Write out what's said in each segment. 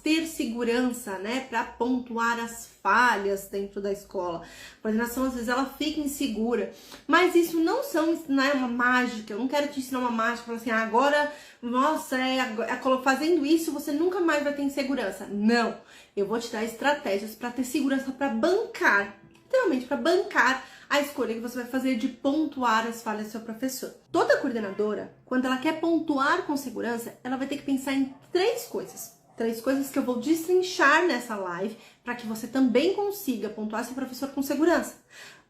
ter segurança, né, para pontuar as falhas dentro da escola. A coordenação, às vezes, ela fica insegura, mas isso não é uma mágica. Eu não quero te ensinar uma mágica, falar assim, agora, nossa, fazendo isso você nunca mais vai ter insegurança. Não, eu vou te dar estratégias para ter segurança, para bancar, literalmente, para bancar a escolha que você vai fazer de pontuar as falhas do seu professor. Toda coordenadora, quando ela quer pontuar com segurança, ela vai ter que pensar em três coisas. Três coisas que eu vou destrinchar nessa live para que você também consiga pontuar seu professor com segurança.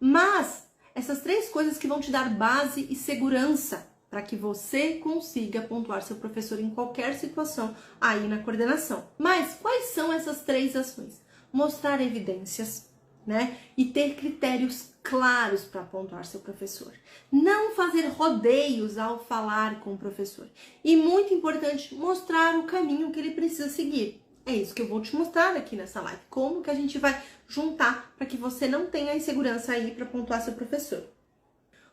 Mas essas três coisas que vão te dar base e segurança para que você consiga pontuar seu professor em qualquer situação aí na coordenação. Mas quais são essas três ações? Mostrar evidências, né? E ter critérios claros para pontuar seu professor. Não fazer rodeios ao falar com o professor. E muito importante, mostrar o caminho que ele precisa seguir. É isso que eu vou te mostrar aqui nessa live. Como que a gente vai juntar para que você não tenha insegurança aí para pontuar seu professor.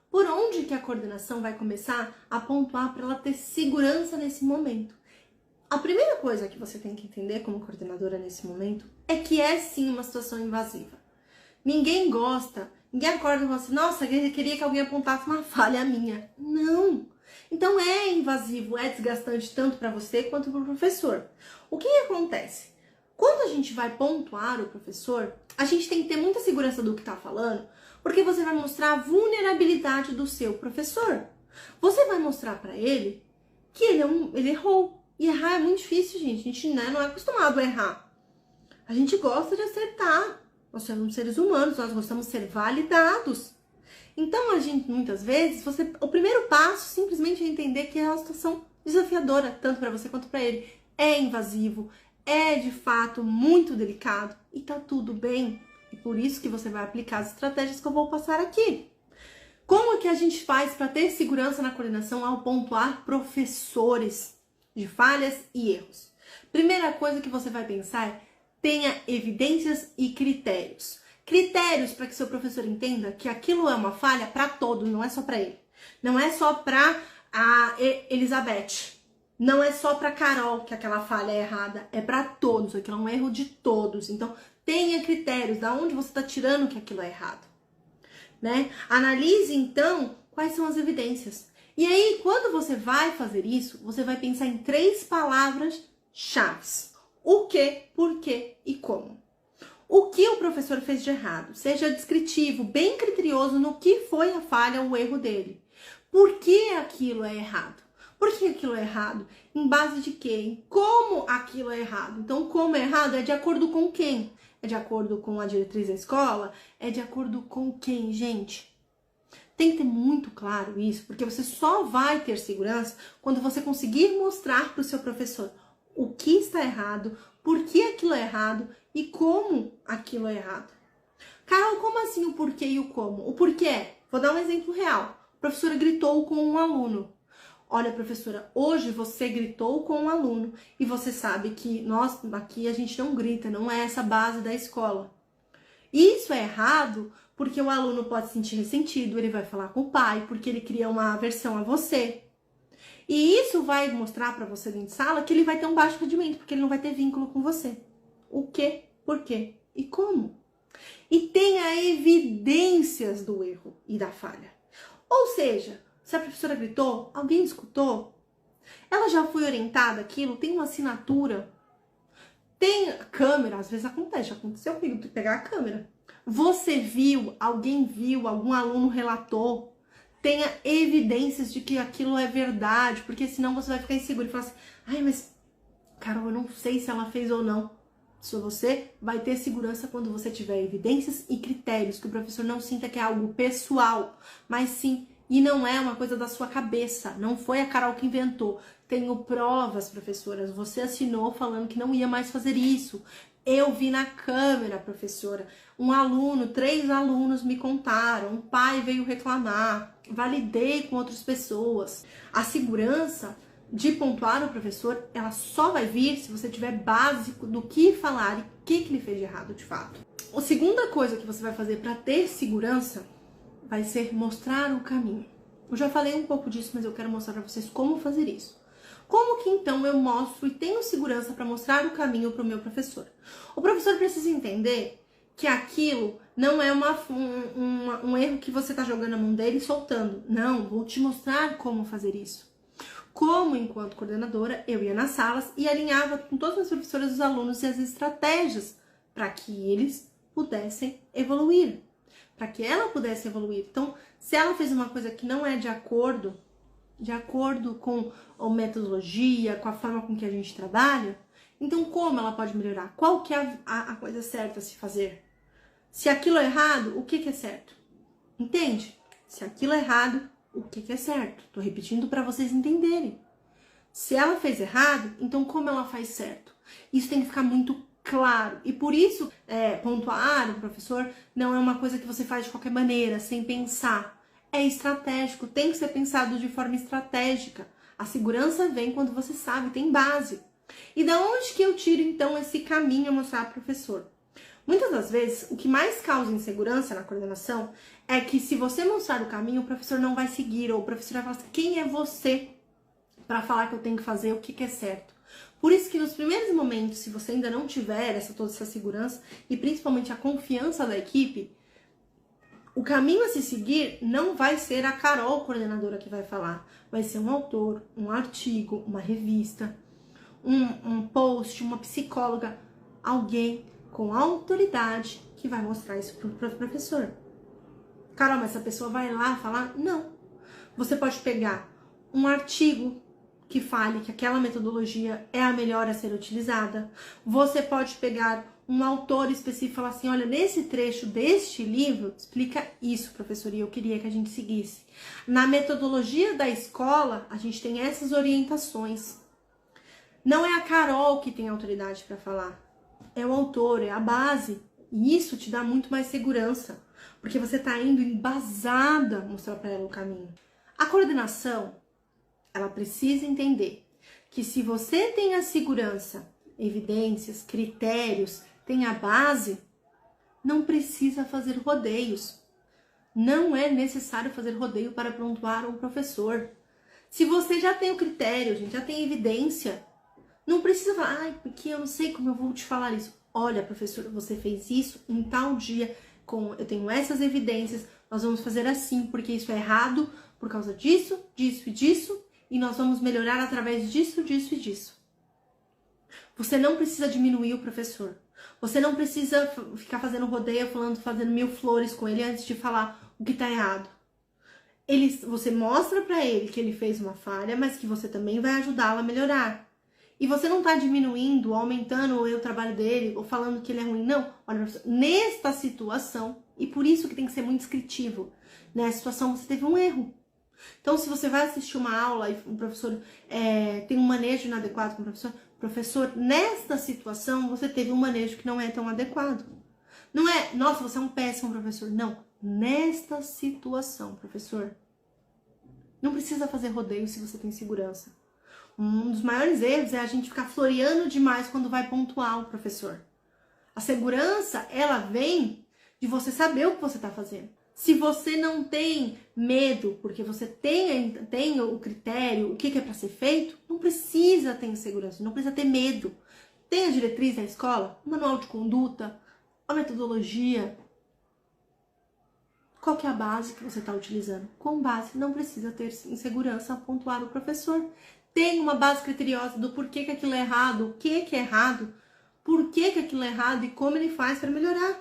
Por onde que a coordenação vai começar a pontuar para ela ter segurança nesse momento? A primeira coisa que você tem que entender como coordenadora nesse momento é que é sim uma situação invasiva. Ninguém gosta, ninguém acorda e fala assim, nossa, eu queria que alguém apontasse uma falha minha. Não! Então é invasivo, é desgastante tanto para você quanto para o professor. O que acontece? Quando a gente vai pontuar o professor, a gente tem que ter muita segurança do que está falando, porque você vai mostrar a vulnerabilidade do seu professor. Você vai mostrar para ele que ele errou. E errar é muito difícil, gente. A gente não é acostumado a errar. A gente gosta de acertar. Nós somos seres humanos, nós gostamos de ser validados. Então, a gente, muitas vezes, o primeiro passo simplesmente é entender que é uma situação desafiadora, tanto para você quanto para ele. É invasivo, é de fato muito delicado e tá tudo bem. E por isso que você vai aplicar as estratégias que eu vou passar aqui. Como que a gente faz para ter segurança na coordenação ao pontuar professores de falhas e erros? Primeira coisa que você vai pensar é tenha evidências e critérios. Critérios para que seu professor entenda que aquilo é uma falha para todos, não é só para ele. Não é só para a Elizabeth. Não é só para Carol que aquela falha é errada. É para todos. Aquilo é um erro de todos. Então, tenha critérios. Da onde você está tirando que aquilo é errado. Né? Analise, então, quais são as evidências. E aí, quando você vai fazer isso, você vai pensar em três palavras-chave. O que, por quê e como. O que o professor fez de errado? Seja descritivo, bem criterioso no que foi a falha, o erro dele. Por que aquilo é errado? Por que aquilo é errado? Em base de quem? Como aquilo é errado? Então, como é errado é de acordo com quem? É de acordo com a diretriz da escola? É de acordo com quem, gente? Tem que ter muito claro isso, porque você só vai ter segurança quando você conseguir mostrar para o seu professor o que está errado, por que aquilo é errado e como aquilo é errado. Carol, como assim o porquê e o como? O porquê é, vou dar um exemplo real. A professora gritou com um aluno. Olha, professora, hoje você gritou com um aluno e você sabe que nós aqui a gente não grita, não é essa base da escola. Isso é errado porque o aluno pode se sentir ressentido, ele vai falar com o pai, porque ele cria uma aversão a você. E isso vai mostrar para você dentro de sala que ele vai ter um baixo rendimento, porque ele não vai ter vínculo com você. O que, por quê e como. E tenha evidências do erro e da falha. Ou seja, se a professora gritou, alguém escutou? Ela já foi orientada aquilo? Tem uma assinatura? Tem câmera? Às vezes acontece, já aconteceu comigo de pegar a câmera. Você viu, algum aluno relatou? Tenha evidências de que aquilo é verdade, porque senão você vai ficar inseguro e falar assim, ai, mas Carol, eu não sei se ela fez ou não. Só você vai ter segurança quando você tiver evidências e critérios, que o professor não sinta que é algo pessoal, mas sim, e não é uma coisa da sua cabeça, não foi a Carol que inventou. Tenho provas, professoras, você assinou falando que não ia mais fazer isso. Eu vi na câmera, professora, um aluno, 3 alunos me contaram, um pai veio reclamar, validei com outras pessoas. A segurança de pontuar o professor, ela só vai vir se você tiver básico do que falar e o que ele fez de errado de fato. A segunda coisa que você vai fazer para ter segurança vai ser mostrar o caminho. Eu já falei um pouco disso, mas eu quero mostrar para vocês como fazer isso. Como que então eu mostro e tenho segurança para mostrar o caminho para o meu professor? O professor precisa entender que aquilo não é um erro que você está jogando a mão dele e soltando. Não, vou te mostrar como fazer isso. Como, enquanto coordenadora, eu ia nas salas e alinhava com todas as professoras, os alunos e as estratégias para que eles pudessem evoluir, para que ela pudesse evoluir. Então, se ela fez uma coisa que não é de acordo com a metodologia, com a forma com que a gente trabalha, então como ela pode melhorar? Qual que é a coisa certa a se fazer? Se aquilo é errado, o que é certo? Entende? Se aquilo é errado, o que é certo? Tô repetindo para vocês entenderem. Se ela fez errado, então como ela faz certo? Isso tem que ficar muito claro. E por isso, pontuar o professor não é uma coisa que você faz de qualquer maneira, sem pensar. É estratégico, tem que ser pensado de forma estratégica. A segurança vem quando você sabe, tem base. E da onde que eu tiro, então, esse caminho a mostrar para o professor? Muitas das vezes, o que mais causa insegurança na coordenação é que se você mostrar o caminho, o professor não vai seguir, ou o professor vai falar assim, quem é você para falar que eu tenho que fazer o que é certo? Por isso que nos primeiros momentos, se você ainda não tiver toda essa segurança, e principalmente a confiança da equipe, o caminho a se seguir não vai ser a Carol, coordenadora, que vai falar. Vai ser um autor, um artigo, uma revista, um post, uma psicóloga, alguém com autoridade que vai mostrar isso para o professor. Carol, mas essa pessoa vai lá falar? Não. Você pode pegar um artigo que fale que aquela metodologia é a melhor a ser utilizada. Você pode pegar um autor específico e falar assim, olha, nesse trecho deste livro, explica isso, professor, e eu queria que a gente seguisse. Na metodologia da escola, a gente tem essas orientações. Não é a Carol que tem autoridade para falar, é o autor, é a base. E isso te dá muito mais segurança, porque você está indo embasada mostrar para ela o caminho. A coordenação, ela precisa entender que se você tem a segurança, evidências, critérios, tem a base, não precisa fazer rodeios. Não é necessário fazer rodeio para pontuar um professor. Se você já tem o critério, gente, já tem evidência, não precisa falar, ai, porque eu não sei como eu vou te falar isso. Olha, professor, você fez isso em tal dia, eu tenho essas evidências, nós vamos fazer assim, porque isso é errado por causa disso, disso e disso, e nós vamos melhorar através disso, disso e disso. Você não precisa diminuir o professor. Você não precisa ficar fazendo rodeio, fazendo 1000 flores com ele antes de falar o que tá errado. Você mostra pra ele que ele fez uma falha, mas que você também vai ajudá-lo a melhorar. E você não tá diminuindo, aumentando o trabalho dele, ou falando que ele é ruim. Não, olha, professor, nesta situação, e por isso que tem que ser muito descritivo, nessa situação você teve um erro. Então, se você vai assistir uma aula e o professor tem um manejo inadequado com o professor, nesta situação você teve um manejo que não é tão adequado. Não é, nossa, você é um péssimo professor. Não, nesta situação, professor. Não precisa fazer rodeio se você tem segurança. Um dos maiores erros é a gente ficar floreando demais quando vai pontuar o professor. A segurança, ela vem de você saber o que você está fazendo. Se você não tem medo, porque você tem o critério, o que é para ser feito, não precisa ter insegurança, não precisa ter medo. Tem a diretriz da escola, o manual de conduta, a metodologia. Qual que é a base que você está utilizando? Com base, não precisa ter insegurança a pontuar o professor. Tem uma base criteriosa do porquê que aquilo é errado, o que é errado, por que aquilo é errado e como ele faz para melhorar.